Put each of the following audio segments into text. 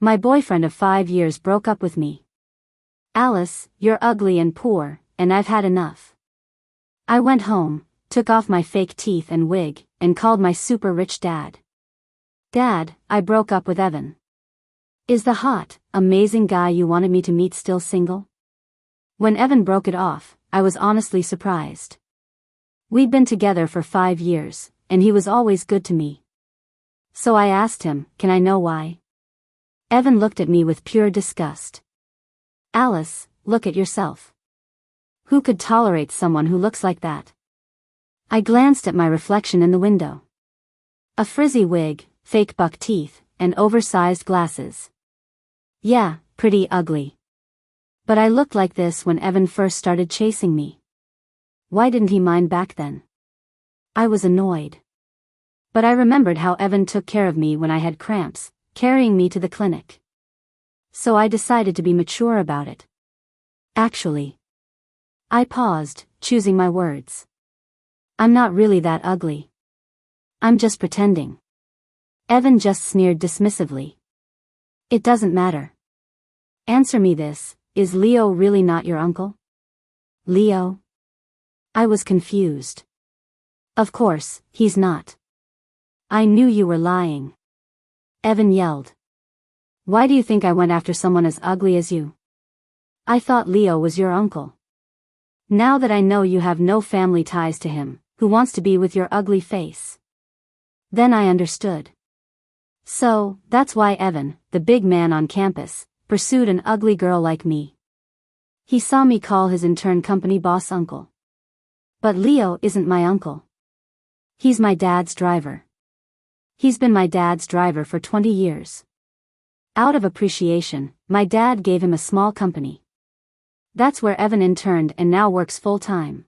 My boyfriend of 5 years broke up with me. Alice, you're ugly and poor, and I've had enough. I went home, took off my fake teeth and wig, and called my super rich dad. Dad, I broke up with Evan. Is the hot, amazing guy you wanted me to meet still single? When Evan broke it off, I was honestly surprised. We'd been together for 5 years, and he was always good to me. So I asked him, can I know why? Evan looked at me with pure disgust. Alice, look at yourself. Who could tolerate someone who looks like that? I glanced at my reflection in the window. A frizzy wig, fake buck teeth, and oversized glasses. Yeah, pretty ugly. But I looked like this when Evan first started chasing me. Why didn't he mind back then? I was annoyed. But I remembered how Evan took care of me when I had cramps, carrying me to the clinic. So I decided to be mature about it. Actually. I paused, choosing my words. I'm not really that ugly. I'm just pretending. Evan just sneered dismissively. It doesn't matter. Answer me this, is Leo really not your uncle? Leo? I was confused. Of course, he's not. I knew you were lying. Evan yelled. Why do you think I went after someone as ugly as you? I thought Leo was your uncle. Now that I know you have no family ties to him, who wants to be with your ugly face? Then I understood. So, that's why Evan, the big man on campus, pursued an ugly girl like me. He saw me call his intern company boss uncle. But Leo isn't my uncle. He's my dad's driver. He's been my dad's driver for 20 years. Out of appreciation, my dad gave him a small company. That's where Evan interned and now works full-time.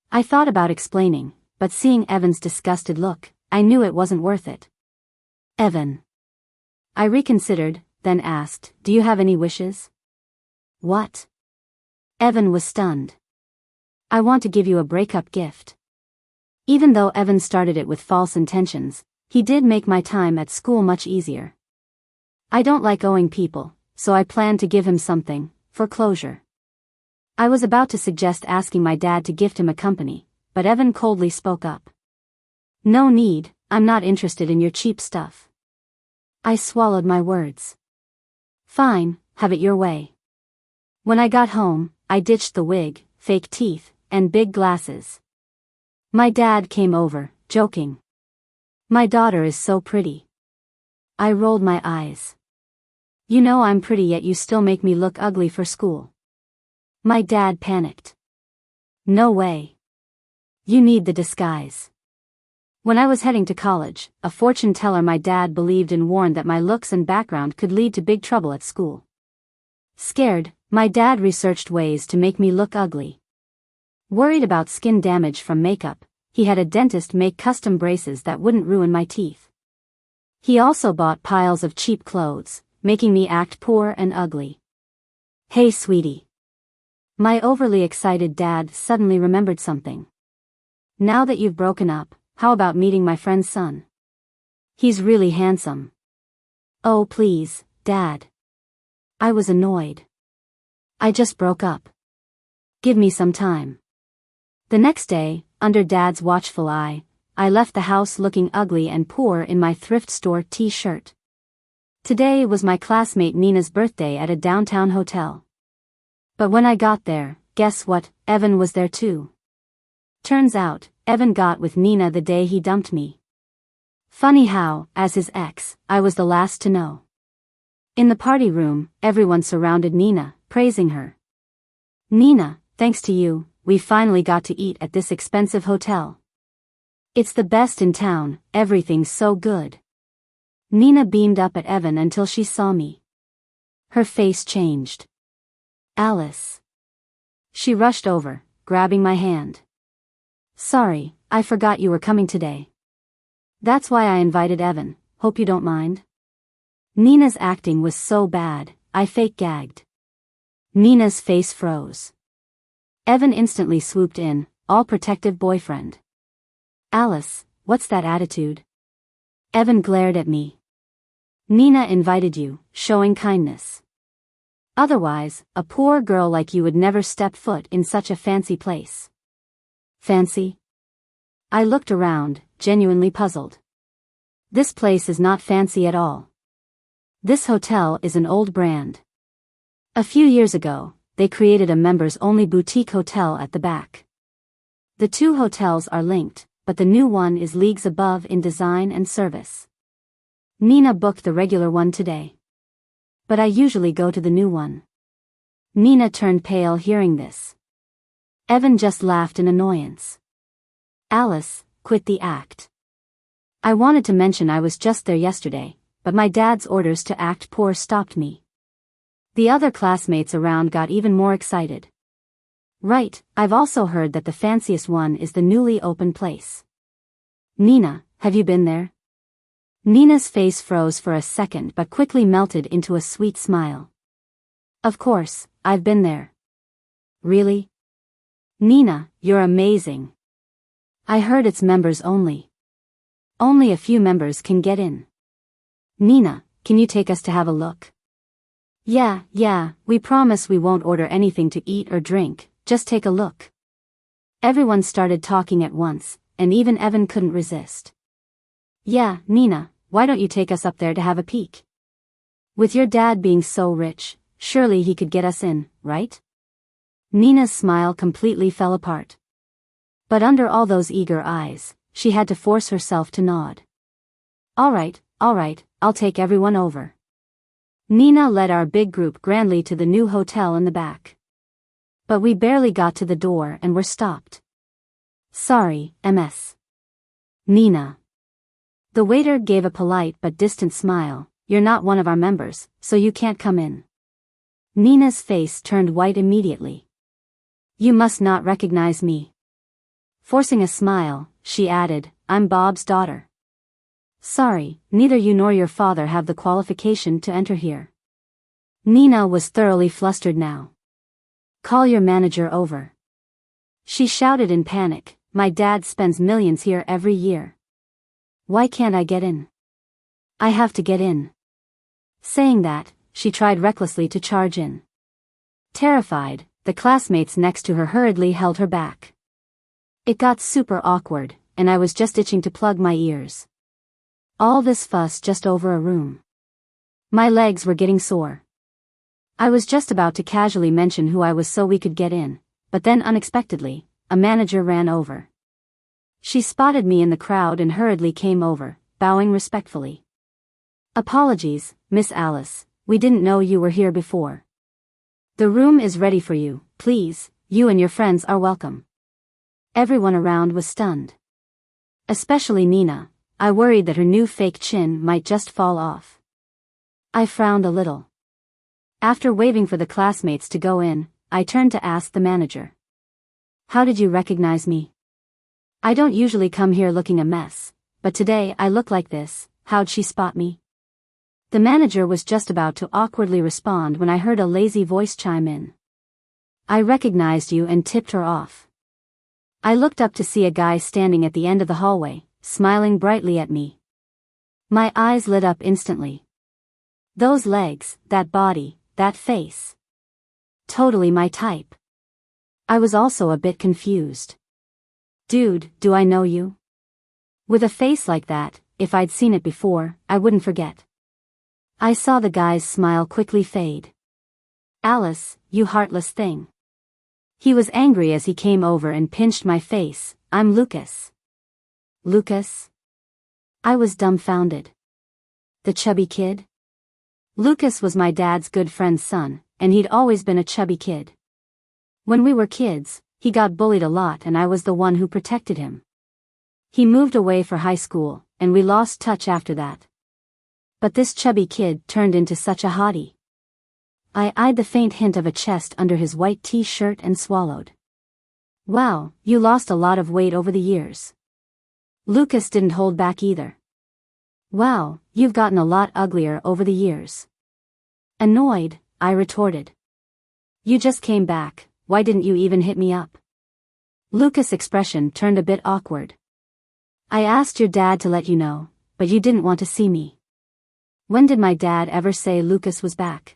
I thought about explaining, but seeing Evan's disgusted look, I knew it wasn't worth it. Evan. I reconsidered, then asked, do you have any wishes? What? Evan was stunned. I want to give you a breakup gift. Even though Evan started it with false intentions, he did make my time at school much easier. I don't like owing people, so I planned to give him something, for closure. I was about to suggest asking my dad to gift him a company, but Evan coldly spoke up. No need, I'm not interested in your cheap stuff. I swallowed my words. Fine, have it your way. When I got home, I ditched the wig, fake teeth, and big glasses. My dad came over, joking. My daughter is so pretty. I rolled my eyes. You know I'm pretty yet you still make me look ugly for school. My dad panicked. No way. You need the disguise. When I was heading to college, a fortune teller my dad believed in warned that my looks and background could lead to big trouble at school. Scared, my dad researched ways to make me look ugly. Worried about skin damage from makeup, he had a dentist make custom braces that wouldn't ruin my teeth. He also bought piles of cheap clothes, making me act poor and ugly. Hey sweetie. My overly excited dad suddenly remembered something. Now that you've broken up, how about meeting my friend's son? He's really handsome. Oh please, Dad. I was annoyed. I just broke up. Give me some time. The next day, under Dad's watchful eye, I left the house looking ugly and poor in my thrift store t-shirt. Today was my classmate Nina's birthday at a downtown hotel. But when I got there, guess what, Evan was there too. Turns out, Evan got with Nina the day he dumped me. Funny how, as his ex, I was the last to know. In the party room, everyone surrounded Nina, praising her. Nina, thanks to you, we finally got to eat at this expensive hotel. It's the best in town, everything's so good. Nina beamed up at Evan until she saw me. Her face changed. Alice. She rushed over, grabbing my hand. Sorry, I forgot you were coming today. That's why I invited Evan, hope you don't mind. Nina's acting was so bad, I fake gagged. Nina's face froze. Evan instantly swooped in, all protective boyfriend. Alice, what's that attitude? Evan glared at me. Nina invited you, showing kindness. Otherwise, a poor girl like you would never step foot in such a fancy place. Fancy? I looked around, genuinely puzzled. This place is not fancy at all. This hotel is an old brand. A few years ago, they created a members-only boutique hotel at the back. The two hotels are linked, but the new one is leagues above in design and service. Nina booked the regular one today. But I usually go to the new one. Nina turned pale hearing this. Evan just laughed in annoyance. Alice, quit the act. I wanted to mention I was just there yesterday, but my dad's orders to act poor stopped me. The other classmates around got even more excited. Right, I've also heard that the fanciest one is the newly opened place. Nina, have you been there? Nina's face froze for a second but quickly melted into a sweet smile. Of course, I've been there. Really? Nina, you're amazing. I heard it's members only. Only a few members can get in. Nina, can you take us to have a look? Yeah, we promise we won't order anything to eat or drink, just take a look. Everyone started talking at once, and even Evan couldn't resist. Yeah, Nina, why don't you take us up there to have a peek? With your dad being so rich, surely he could get us in, right? Nina's smile completely fell apart. But under all those eager eyes, she had to force herself to nod. All right, I'll take everyone over. Nina led our big group grandly to the new hotel in the back. But we barely got to the door and were stopped. Sorry, Ms. Nina. The waiter gave a polite but distant smile. You're not one of our members, so you can't come in. Nina's face turned white immediately. You must not recognize me. Forcing a smile, she added, I'm Bob's daughter. Sorry, neither you nor your father have the qualification to enter here. Nina was thoroughly flustered now. Call your manager over. She shouted in panic, my dad spends millions here every year. Why can't I get in? I have to get in. Saying that, she tried recklessly to charge in. Terrified, the classmates next to her hurriedly held her back. It got super awkward, and I was just itching to plug my ears. All this fuss just over a room. My legs were getting sore. I was just about to casually mention who I was so we could get in, but then unexpectedly, a manager ran over. She spotted me in the crowd and hurriedly came over, bowing respectfully. Apologies, Miss Alice, we didn't know you were here before. The room is ready for you, please, you and your friends are welcome. Everyone around was stunned. Especially Nina. I worried that her new fake chin might just fall off. I frowned a little. After waving for the classmates to go in, I turned to ask the manager. How did you recognize me? I don't usually come here looking a mess, but today I look like this, how'd she spot me? The manager was just about to awkwardly respond when I heard a lazy voice chime in. I recognized you and tipped her off. I looked up to see a guy standing at the end of the hallway, smiling brightly at me. My eyes lit up instantly. Those legs, that body, that face. Totally my type. I was also a bit confused. Dude, do I know you? With a face like that, if I'd seen it before, I wouldn't forget. I saw the guy's smile quickly fade. Alice, you heartless thing. He was angry as he came over and pinched my face. I'm Lucas. Lucas? I was dumbfounded. The chubby kid? Lucas was my dad's good friend's son, and he'd always been a chubby kid. When we were kids, he got bullied a lot and I was the one who protected him. He moved away for high school, and we lost touch after that. But this chubby kid turned into such a hottie. I eyed the faint hint of a chest under his white t-shirt and swallowed. Wow, you lost a lot of weight over the years. Lucas didn't hold back either. Wow, you've gotten a lot uglier over the years. Annoyed, I retorted. You just came back, why didn't you even hit me up? Lucas' expression turned a bit awkward. I asked your dad to let you know, but you didn't want to see me. When did my dad ever say Lucas was back?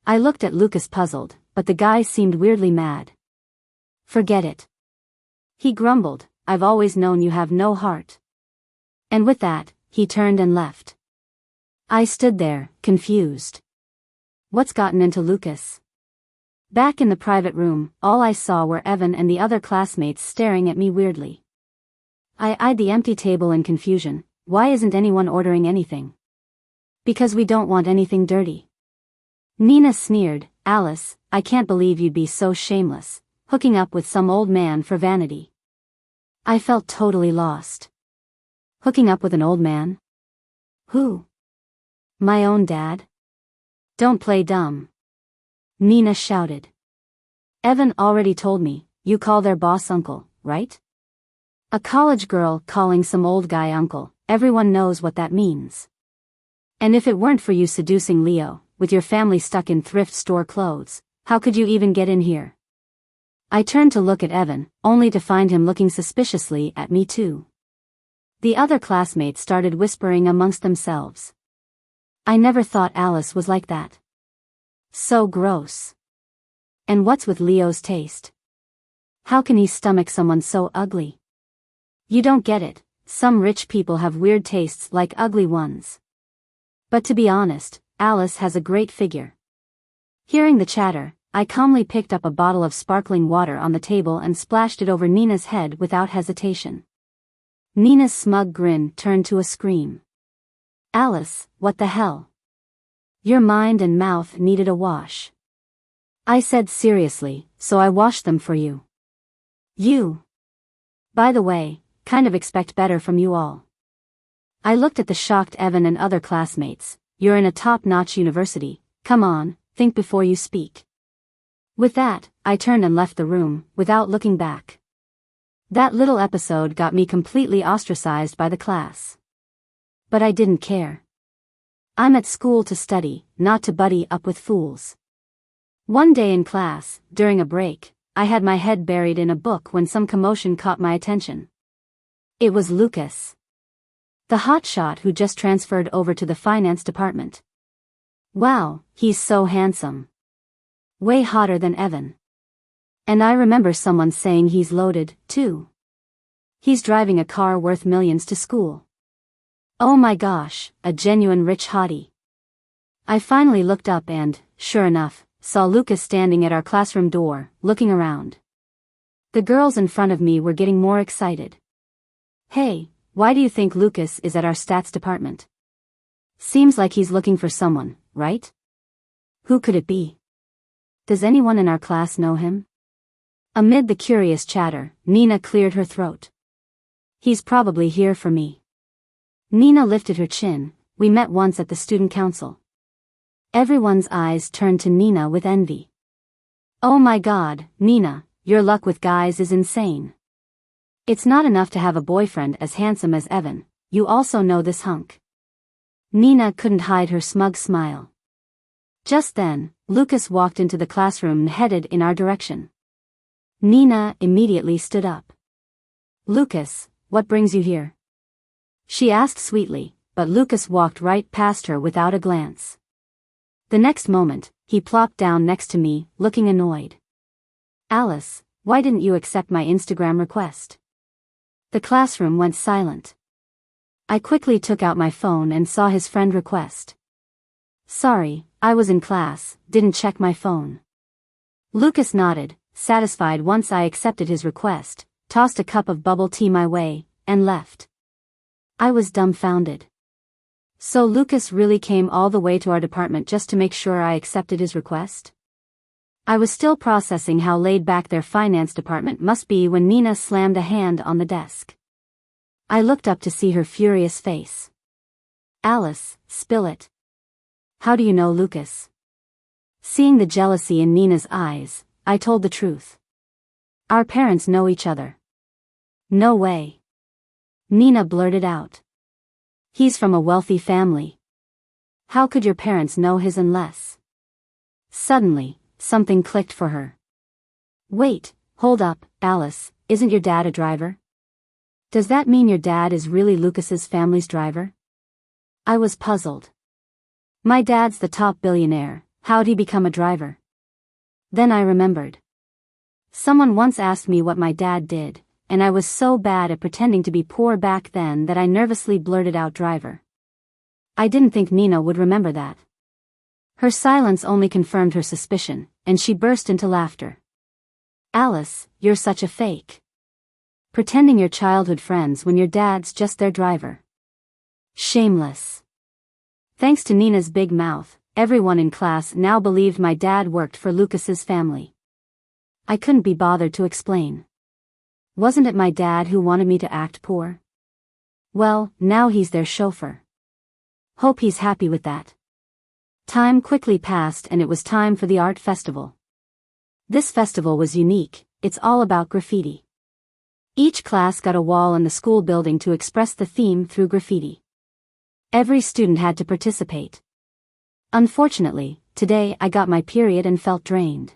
I looked at Lucas puzzled, but the guy seemed weirdly mad. Forget it. He grumbled, I've always known you have no heart. And with that, he turned and left. I stood there, confused. What's gotten into Lucas? Back in the private room, all I saw were Evan and the other classmates staring at me weirdly. I eyed the empty table in confusion. Why isn't anyone ordering anything? Because we don't want anything dirty. Nina sneered, Alice, I can't believe you'd be so shameless, hooking up with some old man for vanity. I felt totally lost. Hooking up with an old man? Who? My own dad? Don't play dumb. Nina shouted. Evan already told me, you call their boss uncle, right? A college girl calling some old guy uncle, everyone knows what that means. And if it weren't for you seducing Leo, with your family stuck in thrift store clothes, how could you even get in here? I turned to look at Evan, only to find him looking suspiciously at me too. The other classmates started whispering amongst themselves. I never thought Alice was like that. So gross. And what's with Leo's taste? How can he stomach someone so ugly? You don't get it, some rich people have weird tastes like ugly ones. But to be honest, Alice has a great figure. Hearing the chatter, I calmly picked up a bottle of sparkling water on the table and splashed it over Nina's head without hesitation. Nina's smug grin turned to a scream. Alice, what the hell? Your mind and mouth needed a wash. I said seriously, so I washed them for you. You. By the way, kind of expect better from you all. I looked at the shocked Evan and other classmates. You're in a top-notch university, come on, think before you speak. With that, I turned and left the room, without looking back. That little episode got me completely ostracized by the class. But I didn't care. I'm at school to study, not to buddy up with fools. One day in class, during a break, I had my head buried in a book when some commotion caught my attention. It was Lucas. The hotshot who just transferred over to the finance department. Wow, he's so handsome. Way hotter than Evan. And I remember someone saying he's loaded, too. He's driving a car worth millions to school. Oh my gosh, a genuine rich hottie. I finally looked up and, sure enough, saw Lucas standing at our classroom door, looking around. The girls in front of me were getting more excited. Hey, why do you think Lucas is at our stats department? Seems like he's looking for someone, right? Who could it be? Does anyone in our class know him? Amid the curious chatter, Nina cleared her throat. He's probably here for me. Nina lifted her chin. We met once at the student council. Everyone's eyes turned to Nina with envy. Oh my god, Nina, your luck with guys is insane. It's not enough to have a boyfriend as handsome as Evan, you also know this hunk. Nina couldn't hide her smug smile. Just then, Lucas walked into the classroom and headed in our direction. Nina immediately stood up. Lucas, what brings you here? She asked sweetly, but Lucas walked right past her without a glance. The next moment, he plopped down next to me, looking annoyed. Alice, why didn't you accept my Instagram request? The classroom went silent. I quickly took out my phone and saw his friend request. Sorry, I was in class, didn't check my phone. Lucas nodded, satisfied once I accepted his request, tossed a cup of bubble tea my way, and left. I was dumbfounded. So Lucas really came all the way to our department just to make sure I accepted his request? I was still processing how laid back their finance department must be when Nina slammed a hand on the desk. I looked up to see her furious face. Alice, spill it. How do you know Lucas? Seeing the jealousy in Nina's eyes, I told the truth. Our parents know each other. No way. Nina blurted out. He's from a wealthy family. How could your parents know his unless? Suddenly, something clicked for her. Wait, hold up, Alice, isn't your dad a driver? Does that mean your dad is really Lucas's family's driver? I was puzzled. My dad's the top billionaire, how'd he become a driver? Then I remembered. Someone once asked me what my dad did, and I was so bad at pretending to be poor back then that I nervously blurted out driver. I didn't think Nina would remember that. Her silence only confirmed her suspicion, and she burst into laughter. Alice, you're such a fake. Pretending you're childhood friends when your dad's just their driver. Shameless. Thanks to Nina's big mouth, everyone in class now believed my dad worked for Lucas's family. I couldn't be bothered to explain. Wasn't it my dad who wanted me to act poor? Well, now he's their chauffeur. Hope he's happy with that. Time quickly passed and it was time for the art festival. This festival was unique, it's all about graffiti. Each class got a wall in the school building to express the theme through graffiti. Every student had to participate. Unfortunately, today I got my period and felt drained.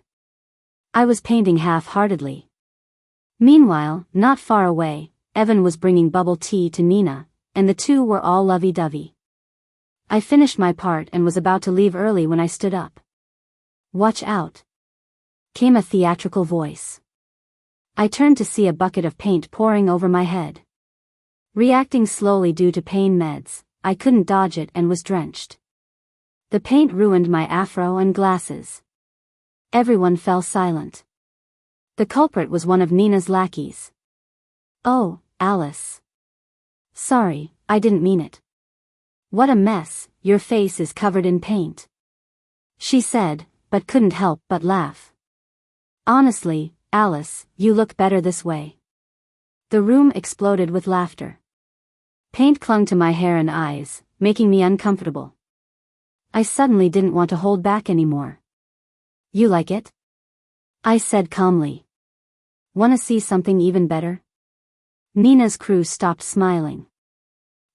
I was painting half-heartedly. Meanwhile, not far away, Evan was bringing bubble tea to Nina, and the two were all lovey-dovey. I finished my part and was about to leave early when I stood up. Watch out! Came a theatrical voice. I turned to see a bucket of paint pouring over my head. Reacting slowly due to pain meds, I couldn't dodge it and was drenched. The paint ruined my afro and glasses. Everyone fell silent. The culprit was one of Nina's lackeys. Oh, Alice. Sorry, I didn't mean it. What a mess, your face is covered in paint. She said, but couldn't help but laugh. Honestly, Alice, you look better this way. The room exploded with laughter. Paint clung to my hair and eyes, making me uncomfortable. I suddenly didn't want to hold back anymore. You like it? I said calmly. Wanna see something even better? Nina's crew stopped smiling.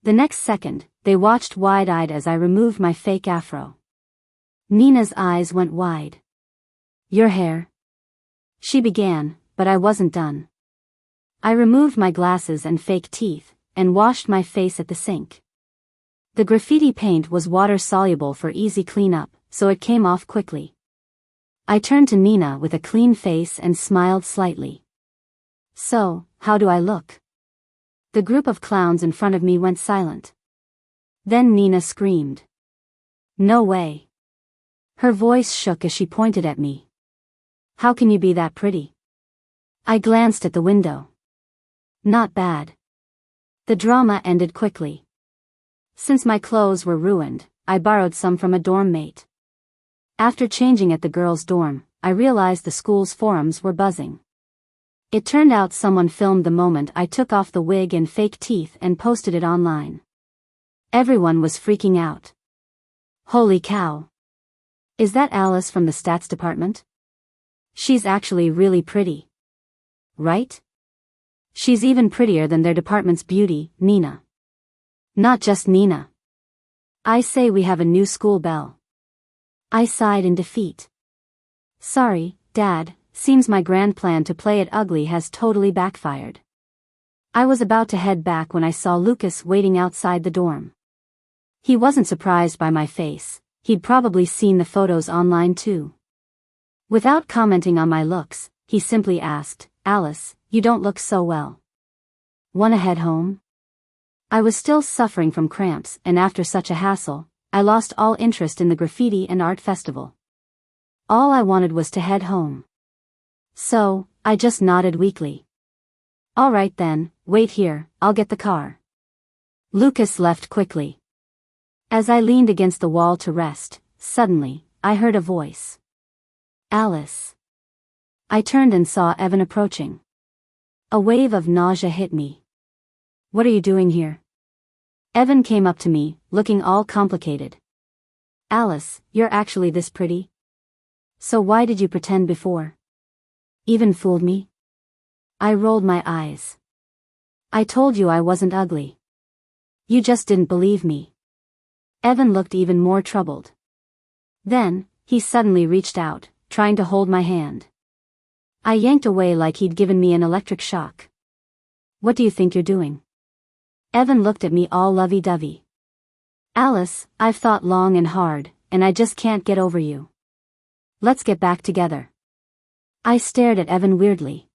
The next second, they watched wide-eyed as I removed my fake afro. Nina's eyes went wide. Your hair? She began, but I wasn't done. I removed my glasses and fake teeth, and washed my face at the sink. The graffiti paint was water-soluble for easy cleanup, so it came off quickly. I turned to Nina with a clean face and smiled slightly. So, how do I look? The group of clowns in front of me went silent. Then Nina screamed. No way. Her voice shook as she pointed at me. How can you be that pretty? I glanced at the window. Not bad. The drama ended quickly. Since my clothes were ruined, I borrowed some from a dorm mate. After changing at the girls' dorm, I realized the school's forums were buzzing. It turned out someone filmed the moment I took off the wig and fake teeth and posted it online. Everyone was freaking out. Holy cow! Is that Alice from the stats department? She's actually really pretty. Right? She's even prettier than their department's beauty, Nina. Not just Nina. I say we have a new school belle. I sighed in defeat. Sorry, Dad, seems my grand plan to play it ugly has totally backfired. I was about to head back when I saw Lucas waiting outside the dorm. He wasn't surprised by my face, he'd probably seen the photos online too. Without commenting on my looks, he simply asked, Alice, you don't look so well. Wanna head home? I was still suffering from cramps, and after such a hassle, I lost all interest in the graffiti and art festival. All I wanted was to head home. So, I just nodded weakly. All right then, wait here, I'll get the car. Lucas left quickly. As I leaned against the wall to rest, suddenly, I heard a voice. Alice. I turned and saw Evan approaching. A wave of nausea hit me. What are you doing here? Evan came up to me, looking all complicated. Alice, you're actually this pretty? So why did you pretend before? Even fooled me? I rolled my eyes. I told you I wasn't ugly. You just didn't believe me. Evan looked even more troubled. Then, he suddenly reached out, trying to hold my hand. I yanked away like he'd given me an electric shock. What do you think you're doing? Evan looked at me all lovey-dovey. Alice, I've thought long and hard, and I just can't get over you. Let's get back together. I stared at Evan weirdly.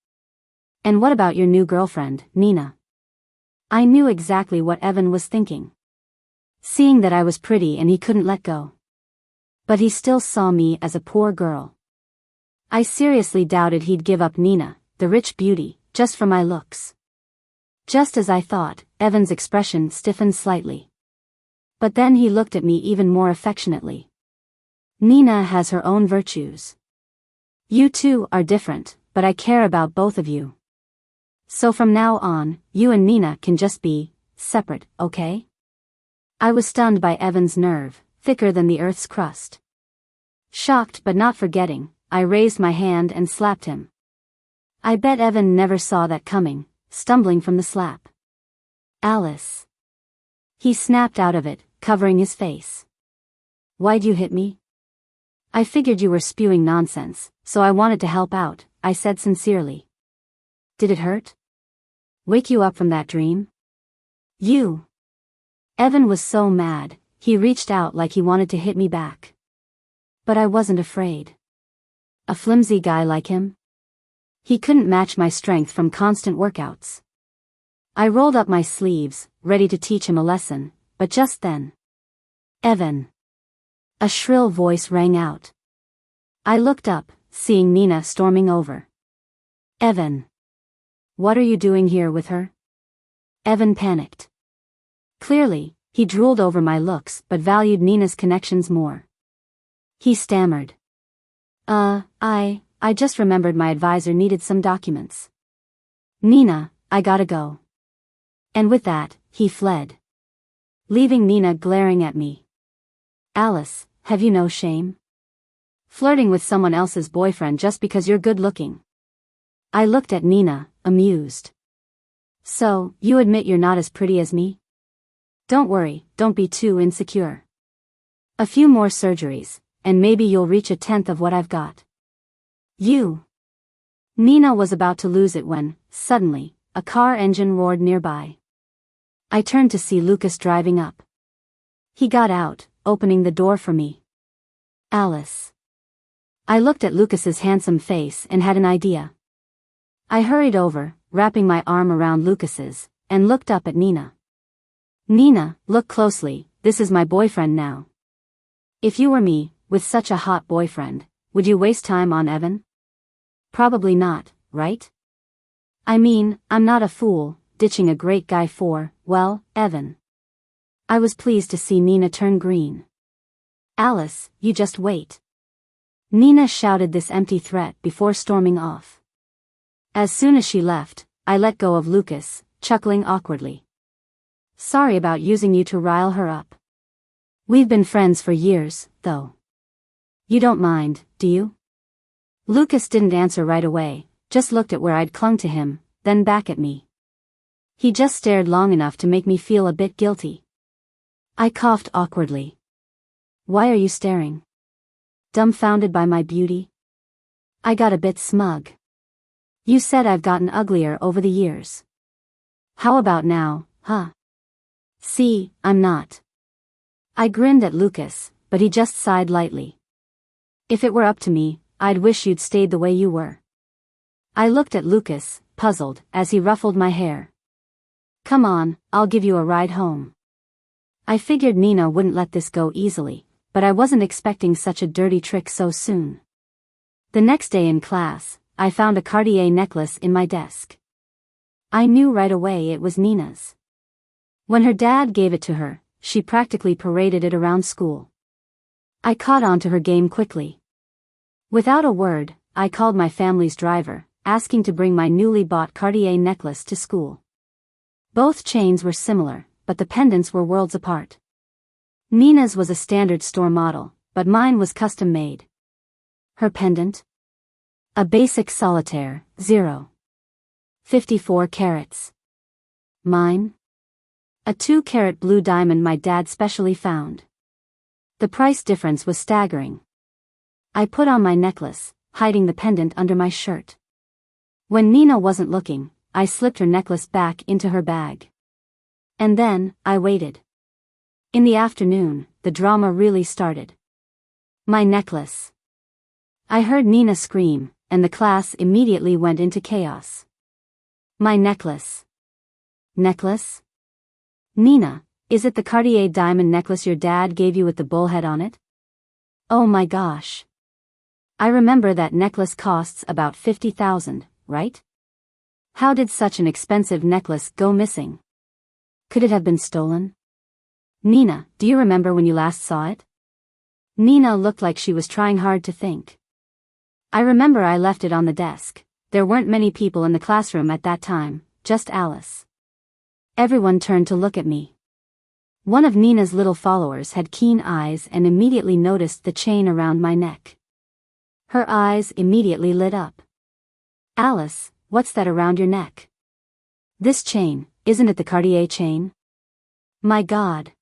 And what about your new girlfriend, Nina? I knew exactly what Evan was thinking. Seeing that I was pretty and he couldn't let go. But he still saw me as a poor girl. I seriously doubted he'd give up Nina, the rich beauty, just for my looks. Just as I thought, Evan's expression stiffened slightly. But then he looked at me even more affectionately. Nina has her own virtues. You two are different, but I care about both of you. So from now on, you and Nina can just be separate, okay? I was stunned by Evan's nerve, thicker than the earth's crust. Shocked but not forgetting, I raised my hand and slapped him. I bet Evan never saw that coming, stumbling from the slap. Alice. He snapped out of it, covering his face. Why'd you hit me? I figured you were spewing nonsense, so I wanted to help out, I said sincerely. Did it hurt? Wake you up from that dream? You. Evan was so mad, he reached out like he wanted to hit me back. But I wasn't afraid. A flimsy guy like him? He couldn't match my strength from constant workouts. I rolled up my sleeves, ready to teach him a lesson, but just then. Evan. A shrill voice rang out. I looked up, seeing Nina storming over. Evan. What are you doing here with her? Evan panicked. Clearly, he drooled over my looks but valued Nina's connections more. He stammered. I just remembered my advisor needed some documents. Nina, I gotta go. And with that, he fled. Leaving Nina glaring at me. Alice, have you no shame? Flirting with someone else's boyfriend just because you're good looking. I looked at Nina, amused. So, you admit you're not as pretty as me? Don't worry, don't be too insecure. A few more surgeries, and maybe you'll reach 1/10 of what I've got. You. Nina was about to lose it when, suddenly, a car engine roared nearby. I turned to see Lucas driving up. He got out, opening the door for me. Alice. I looked at Lucas's handsome face and had an idea. I hurried over, wrapping my arm around Lucas's, and looked up at Nina. Nina, look closely, this is my boyfriend now. If you were me, with such a hot boyfriend, would you waste time on Evan? Probably not, right? I mean, I'm not a fool, ditching a great guy for, well, Evan. I was pleased to see Nina turn green. Alice, you just wait. Nina shouted this empty threat before storming off. As soon as she left, I let go of Lucas, chuckling awkwardly. Sorry about using you to rile her up. We've been friends for years, though. You don't mind, do you? Lucas didn't answer right away, just looked at where I'd clung to him, then back at me. He just stared long enough to make me feel a bit guilty. I coughed awkwardly. Why are you staring? Dumbfounded by my beauty? I got a bit smug. You said I've gotten uglier over the years. How about now, huh? See, I'm not. I grinned at Lucas, but he just sighed lightly. If it were up to me, I'd wish you'd stayed the way you were. I looked at Lucas, puzzled, as he ruffled my hair. Come on, I'll give you a ride home. I figured Nina wouldn't let this go easily, but I wasn't expecting such a dirty trick so soon. The next day in class, I found a Cartier necklace in my desk. I knew right away it was Nina's. When her dad gave it to her, she practically paraded it around school. I caught on to her game quickly. Without a word, I called my family's driver, asking to bring my newly bought Cartier necklace to school. Both chains were similar, but the pendants were worlds apart. Nina's was a standard store model, but mine was custom made. Her pendant? A basic solitaire, 0.54 carats. Mine? A 2-carat blue diamond my dad specially found. The price difference was staggering. I put on my necklace, hiding the pendant under my shirt. When Nina wasn't looking, I slipped her necklace back into her bag. And then, I waited. In the afternoon, the drama really started. My necklace. I heard Nina scream, and the class immediately went into chaos. My necklace. Necklace? Nina, is it the Cartier diamond necklace your dad gave you with the bullhead on it? Oh my gosh. I remember that necklace costs about 50,000, right? How did such an expensive necklace go missing? Could it have been stolen? Nina, do you remember when you last saw it? Nina looked like she was trying hard to think. I remember I left it on the desk. There weren't many people in the classroom at that time, just Alice. Everyone turned to look at me. One of Nina's little followers had keen eyes and immediately noticed the chain around my neck. Her eyes immediately lit up. Alice, what's that around your neck? This chain, isn't it the Cartier chain? My God.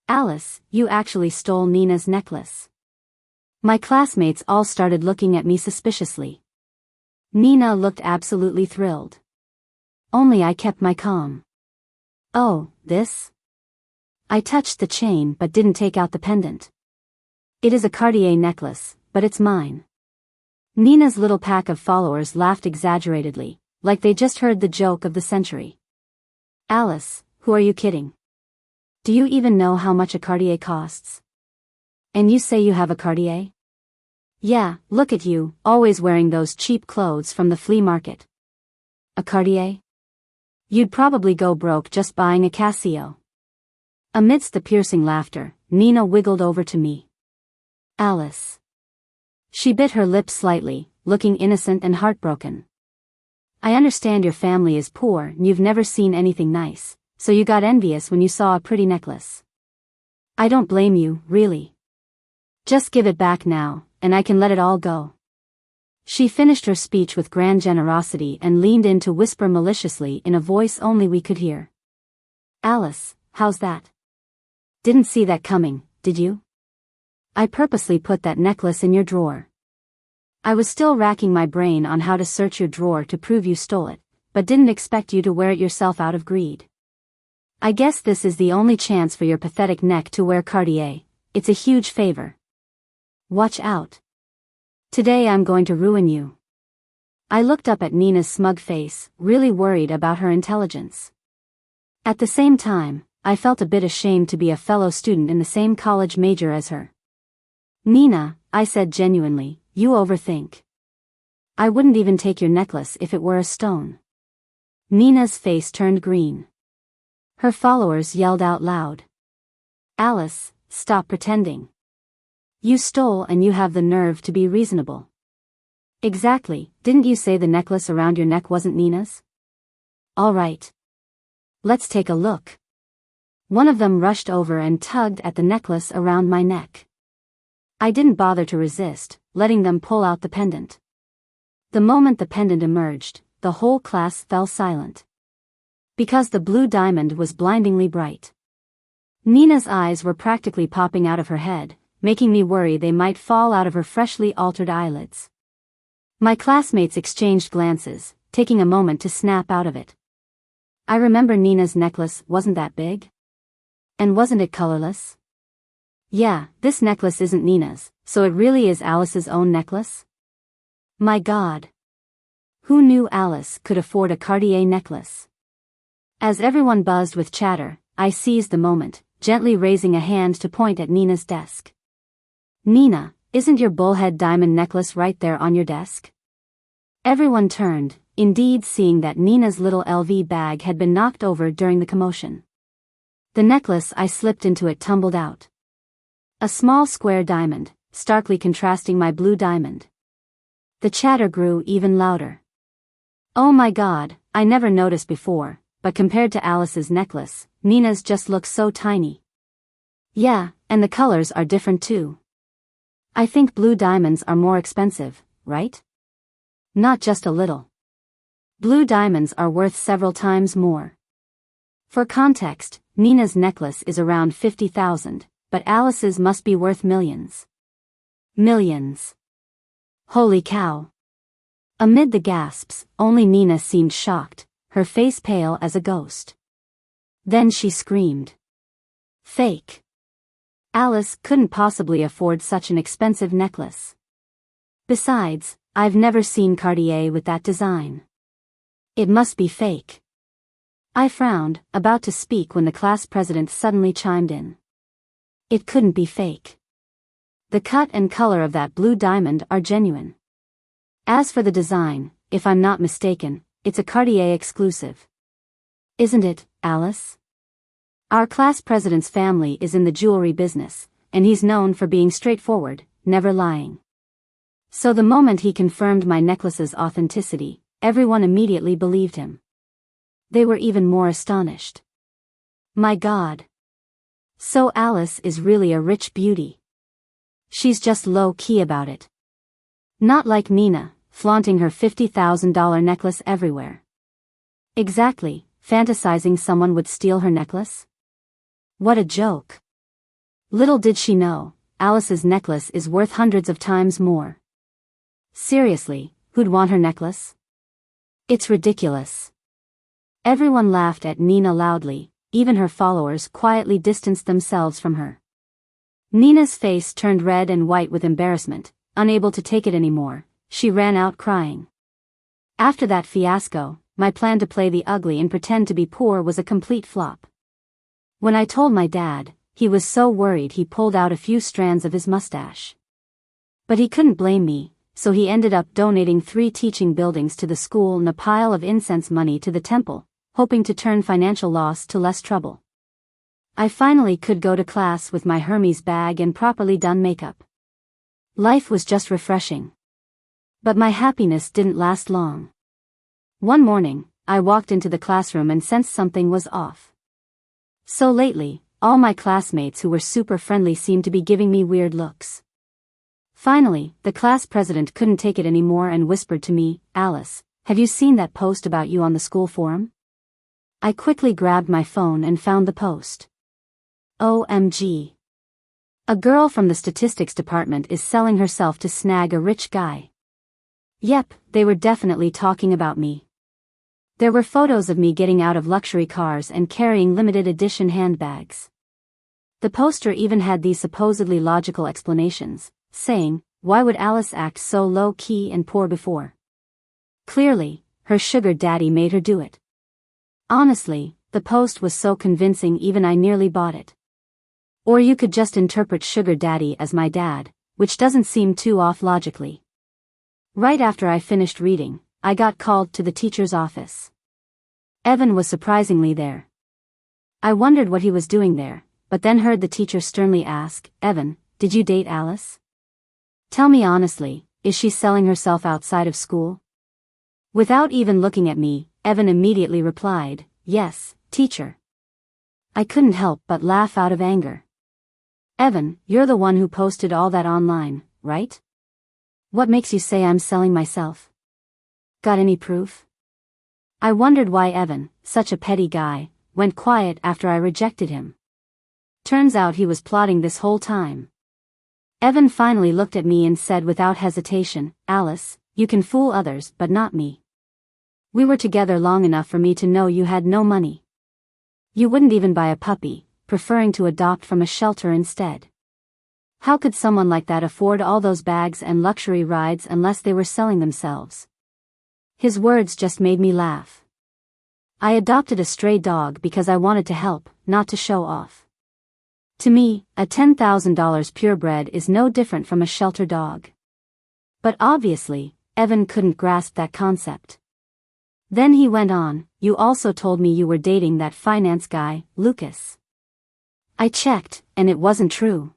Alice, you actually stole Nina's necklace. My classmates all started looking at me suspiciously. Nina looked absolutely thrilled. Only I kept my calm. Oh, this? I touched the chain but didn't take out the pendant. It is a Cartier necklace, but it's mine. Nina's little pack of followers laughed exaggeratedly, like they just heard the joke of the century. Alice, who are you kidding? Do you even know how much a Cartier costs? And you say you have a Cartier? Yeah, look at you, always wearing those cheap clothes from the flea market. A Cartier? You'd probably go broke just buying a Casio. Amidst the piercing laughter, Nina wiggled over to me. Alice. She bit her lips slightly, looking innocent and heartbroken. I understand your family is poor and you've never seen anything nice, so you got envious when you saw a pretty necklace. I don't blame you, really. Just give it back now, and I can let it all go. She finished her speech with grand generosity and leaned in to whisper maliciously in a voice only we could hear. Alice, how's that? Didn't see that coming, did you? I purposely put that necklace in your drawer. I was still racking my brain on how to search your drawer to prove you stole it, but didn't expect you to wear it yourself out of greed. I guess this is the only chance for your pathetic neck to wear Cartier. It's a huge favor. Watch out. Today I'm going to ruin you. I looked up at Nina's smug face, really worried about her intelligence. At the same time, I felt a bit ashamed to be a fellow student in the same college major as her. Nina, I said genuinely, you overthink. I wouldn't even take your necklace if it were a stone. Nina's face turned green. Her followers yelled out loud. Alice, stop pretending. You stole and you have the nerve to be reasonable. Exactly, didn't you say the necklace around your neck wasn't Nina's? All right. Let's take a look. One of them rushed over and tugged at the necklace around my neck. I didn't bother to resist, letting them pull out the pendant. The moment the pendant emerged, the whole class fell silent. Because the blue diamond was blindingly bright. Nina's eyes were practically popping out of her head, making me worry they might fall out of her freshly altered eyelids. My classmates exchanged glances, taking a moment to snap out of it. I remember Nina's necklace wasn't that big. And wasn't it colorless? Yeah, this necklace isn't Nina's, so it really is Alice's own necklace? My God. Who knew Alice could afford a Cartier necklace? As everyone buzzed with chatter, I seized the moment, gently raising a hand to point at Nina's desk. Nina, isn't your bullhead diamond necklace right there on your desk? Everyone turned, indeed seeing that Nina's little LV bag had been knocked over during the commotion. The necklace I slipped into it tumbled out. A small square diamond, starkly contrasting my blue diamond. The chatter grew even louder. Oh my God, I never noticed before, but compared to Alice's necklace, Nina's just looks so tiny. Yeah, and the colors are different too. I think blue diamonds are more expensive, right? Not just a little. Blue diamonds are worth several times more. For context, Nina's necklace is around 50,000, but Alice's must be worth millions. Millions. Holy cow. Amid the gasps, only Nina seemed shocked, her face pale as a ghost. Then she screamed. Fake. Alice couldn't possibly afford such an expensive necklace. Besides, I've never seen Cartier with that design. It must be fake. I frowned, about to speak when the class president suddenly chimed in. It couldn't be fake. The cut and color of that blue diamond are genuine. As for the design, if I'm not mistaken, it's a Cartier exclusive. Isn't it, Alice? Our class president's family is in the jewelry business, and he's known for being straightforward, never lying. So the moment he confirmed my necklace's authenticity, everyone immediately believed him. They were even more astonished. My God. So Alice is really a rich beauty. She's just low-key about it. Not like Nina, flaunting her $50,000 necklace everywhere. Exactly, fantasizing someone would steal her necklace? What a joke. Little did she know, Alice's necklace is worth hundreds of times more. Seriously, who'd want her necklace? It's ridiculous. Everyone laughed at Nina loudly, even her followers quietly distanced themselves from her. Nina's face turned red and white with embarrassment, unable to take it anymore, she ran out crying. After that fiasco, my plan to play the ugly and pretend to be poor was a complete flop. When I told my dad, he was so worried he pulled out a few strands of his mustache. But he couldn't blame me, so he ended up donating 3 teaching buildings to the school and a pile of incense money to the temple, hoping to turn financial loss to less trouble. I finally could go to class with my Hermes bag and properly done makeup. Life was just refreshing. But my happiness didn't last long. One morning, I walked into the classroom and sensed something was off. So lately, all my classmates who were super friendly seemed to be giving me weird looks. Finally, the class president couldn't take it anymore and whispered to me, Alice, have you seen that post about you on the school forum? I quickly grabbed my phone and found the post. OMG. A girl from the statistics department is selling herself to snag a rich guy. Yep, they were definitely talking about me. There were photos of me getting out of luxury cars and carrying limited edition handbags. The poster even had these supposedly logical explanations, saying, why would Alice act so low-key and poor before? Clearly, her sugar daddy made her do it. Honestly, the post was so convincing even I nearly bought it. Or you could just interpret sugar daddy as my dad, which doesn't seem too off logically. Right after I finished reading, I got called to the teacher's office. Evan was surprisingly there. I wondered what he was doing there, but then heard the teacher sternly ask, Evan, did you date Alice? Tell me honestly, is she selling herself outside of school? Without even looking at me, Evan immediately replied, yes, teacher. I couldn't help but laugh out of anger. Evan, you're the one who posted all that online, right? What makes you say I'm selling myself? Got any proof? I wondered why Evan, such a petty guy, went quiet after I rejected him. Turns out he was plotting this whole time. Evan finally looked at me and said without hesitation, Alice, you can fool others but not me. We were together long enough for me to know you had no money. You wouldn't even buy a puppy, preferring to adopt from a shelter instead. How could someone like that afford all those bags and luxury rides unless they were selling themselves? His words just made me laugh. I adopted a stray dog because I wanted to help, not to show off. To me, a $10,000 purebred is no different from a shelter dog. But obviously, Evan couldn't grasp that concept. Then he went on, you also told me you were dating that finance guy, Lucas. I checked, and it wasn't true.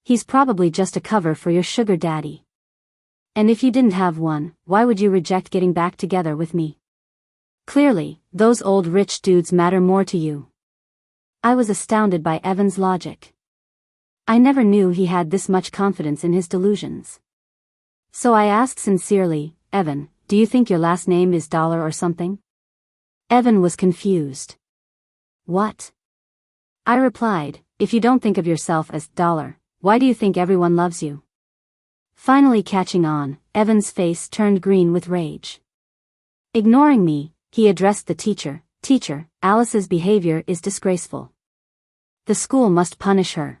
He's probably just a cover for your sugar daddy. And if you didn't have one, why would you reject getting back together with me? Clearly, those old rich dudes matter more to you. I was astounded by Evan's logic. I never knew he had this much confidence in his delusions. So I asked sincerely, Evan, do you think your last name is Dollar or something? Evan was confused. What? I replied, if you don't think of yourself as Dollar, why do you think everyone loves you? Finally catching on, Evan's face turned green with rage. Ignoring me, he addressed the teacher, Teacher, Alice's behavior is disgraceful. The school must punish her.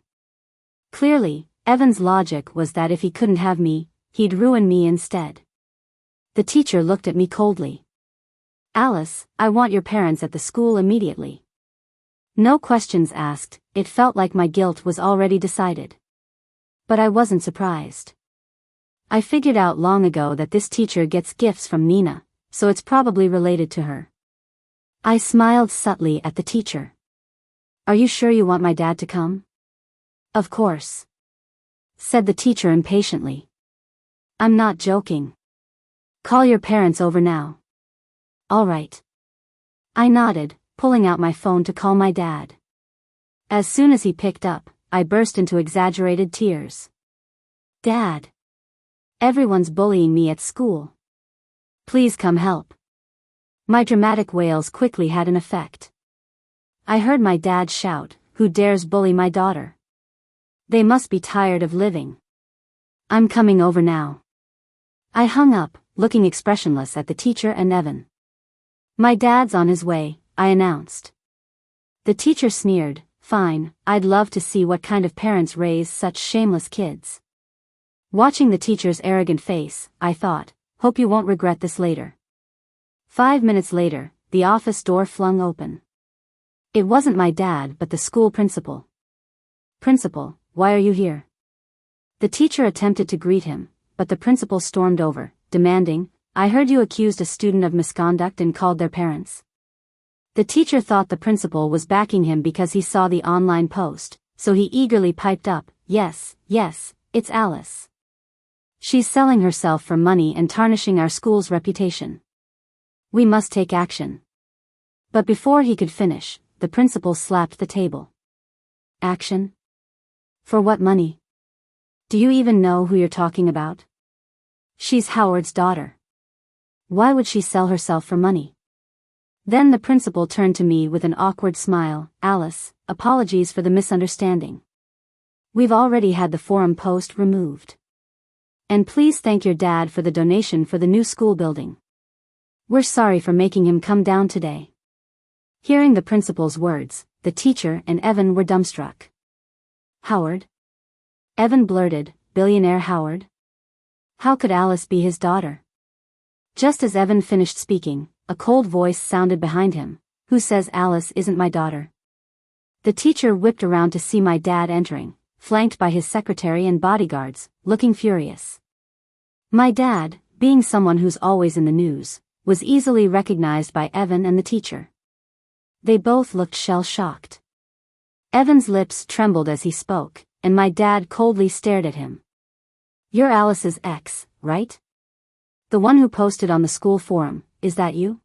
Clearly, Evan's logic was that if he couldn't have me, he'd ruin me instead. The teacher looked at me coldly. Alice, I want your parents at the school immediately. No questions asked, it felt like my guilt was already decided. But I wasn't surprised. I figured out long ago that this teacher gets gifts from Nina, so it's probably related to her. I smiled subtly at the teacher. Are you sure you want my dad to come? Of course, said the teacher impatiently. I'm not joking. Call your parents over now. All right. I nodded, pulling out my phone to call my dad. As soon as he picked up, I burst into exaggerated tears. Dad. Everyone's bullying me at school. Please come help. My dramatic wails quickly had an effect. I heard my dad shout, who dares bully my daughter? They must be tired of living. I'm coming over now. I hung up, looking expressionless at the teacher and Evan. My dad's on his way, I announced. The teacher sneered, fine, I'd love to see what kind of parents raise such shameless kids. Watching the teacher's arrogant face, I thought, hope you won't regret this later. 5 minutes later, the office door flung open. It wasn't my dad but the school principal. Principal, why are you here? The teacher attempted to greet him, but the principal stormed over, demanding, I heard you accused a student of misconduct and called their parents. The teacher thought the principal was backing him because he saw the online post, so he eagerly piped up, yes, it's Alice. She's selling herself for money and tarnishing our school's reputation. We must take action. But before he could finish, the principal slapped the table. Action? For what money? Do you even know who you're talking about? She's Howard's daughter. Why would she sell herself for money? Then the principal turned to me with an awkward smile, Alice, apologies for the misunderstanding. We've already had the forum post removed. And please thank your dad for the donation for the new school building. We're sorry for making him come down today. Hearing the principal's words, the teacher and Evan were dumbstruck. Howard? Evan blurted, billionaire Howard? How could Alice be his daughter? Just as Evan finished speaking, a cold voice sounded behind him. Who says Alice isn't my daughter? The teacher whipped around to see my dad entering, flanked by his secretary and bodyguards, looking furious. My dad, being someone who's always in the news, was easily recognized by Evan and the teacher. They both looked shell-shocked. Evan's lips trembled as he spoke, and my dad coldly stared at him. You're Alice's ex, right? The one who posted on the school forum, is that you?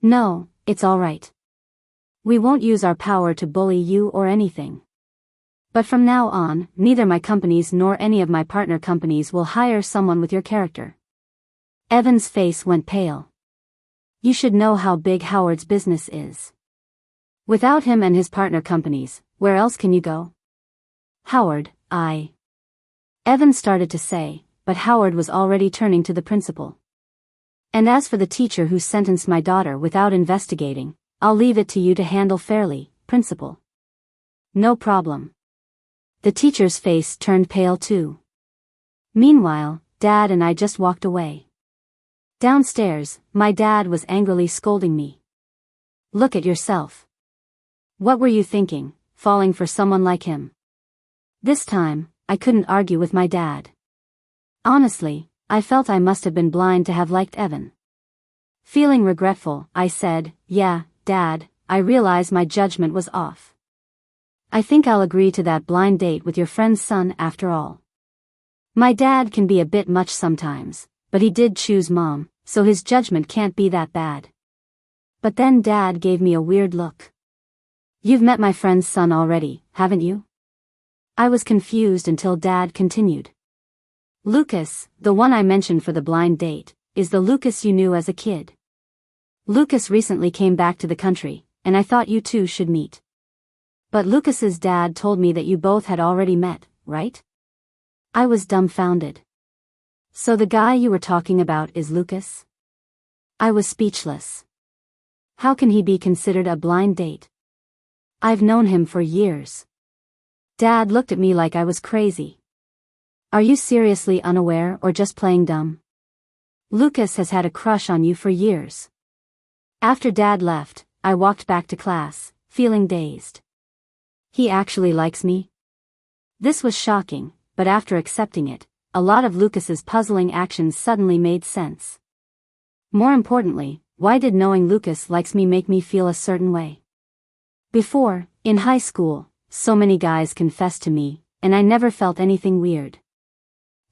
No, it's all right. We won't use our power to bully you or anything. But from now on, neither my companies nor any of my partner companies will hire someone with your character. Evan's face went pale. You should know how big Howard's business is. Without him and his partner companies, where else can you go? Howard, Evan started to say, but Howard was already turning to the principal. And as for the teacher who sentenced my daughter without investigating, I'll leave it to you to handle fairly, principal. No problem. The teacher's face turned pale too. Meanwhile, Dad and I just walked away. Downstairs, my dad was angrily scolding me. Look at yourself. What were you thinking, falling for someone like him? This time, I couldn't argue with my dad. Honestly, I felt I must have been blind to have liked Evan. Feeling regretful, I said, yeah, Dad, I realize my judgment was off. I think I'll agree to that blind date with your friend's son after all. My dad can be a bit much sometimes, but he did choose Mom, so his judgment can't be that bad. But then Dad gave me a weird look. You've met my friend's son already, haven't you? I was confused until Dad continued. Lucas, the one I mentioned for the blind date, is the Lucas you knew as a kid. Lucas recently came back to the country, and I thought you two should meet. But Lucas's dad told me that you both had already met, right? I was dumbfounded. So the guy you were talking about is Lucas? I was speechless. How can he be considered a blind date? I've known him for years. Dad looked at me like I was crazy. Are you seriously unaware or just playing dumb? Lucas has had a crush on you for years. After Dad left, I walked back to class, feeling dazed. He actually likes me? This was shocking, but after accepting it, a lot of Lucas's puzzling actions suddenly made sense. More importantly, why did knowing Lucas likes me make me feel a certain way? Before, in high school, so many guys confessed to me, and I never felt anything weird.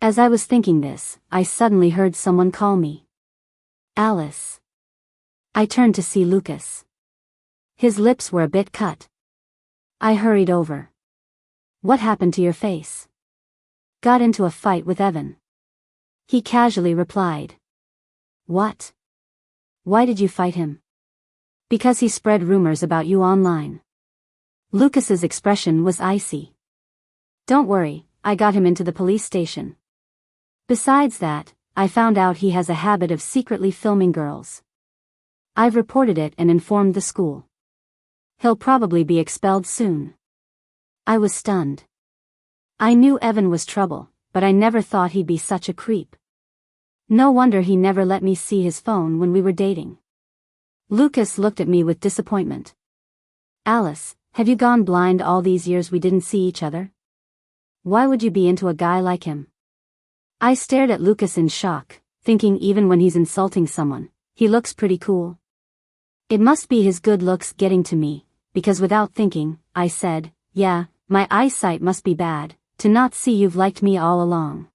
As I was thinking this, I suddenly heard someone call me. Alice. I turned to see Lucas. His lips were a bit cut. I hurried over. What happened to your face? Got into a fight with Evan. He casually replied. What? Why did you fight him? Because he spread rumors about you online. Lucas's expression was icy. Don't worry, I got him into the police station. Besides that, I found out he has a habit of secretly filming girls. I've reported it and informed the school. He'll probably be expelled soon. I was stunned. I knew Evan was trouble, but I never thought he'd be such a creep. No wonder he never let me see his phone when we were dating. Lucas looked at me with disappointment. Alice, have you gone blind all these years we didn't see each other? Why would you be into a guy like him? I stared at Lucas in shock, thinking even when he's insulting someone, he looks pretty cool. It must be his good looks getting to me, because without thinking, I said, yeah, my eyesight must be bad, to not see you've liked me all along.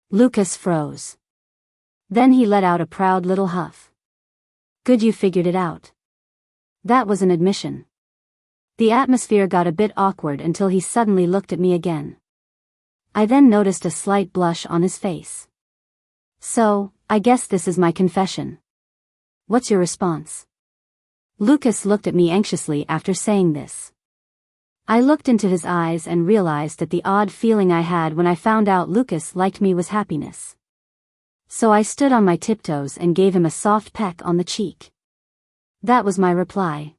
Lucas froze. Then he let out a proud little huff. Good, you figured it out. That was an admission. The atmosphere got a bit awkward until he suddenly looked at me again. I then noticed a slight blush on his face. So, I guess this is my confession. What's your response? Lucas looked at me anxiously after saying this. I looked into his eyes and realized that the odd feeling I had when I found out Lucas liked me was happiness. So I stood on my tiptoes and gave him a soft peck on the cheek. That was my reply.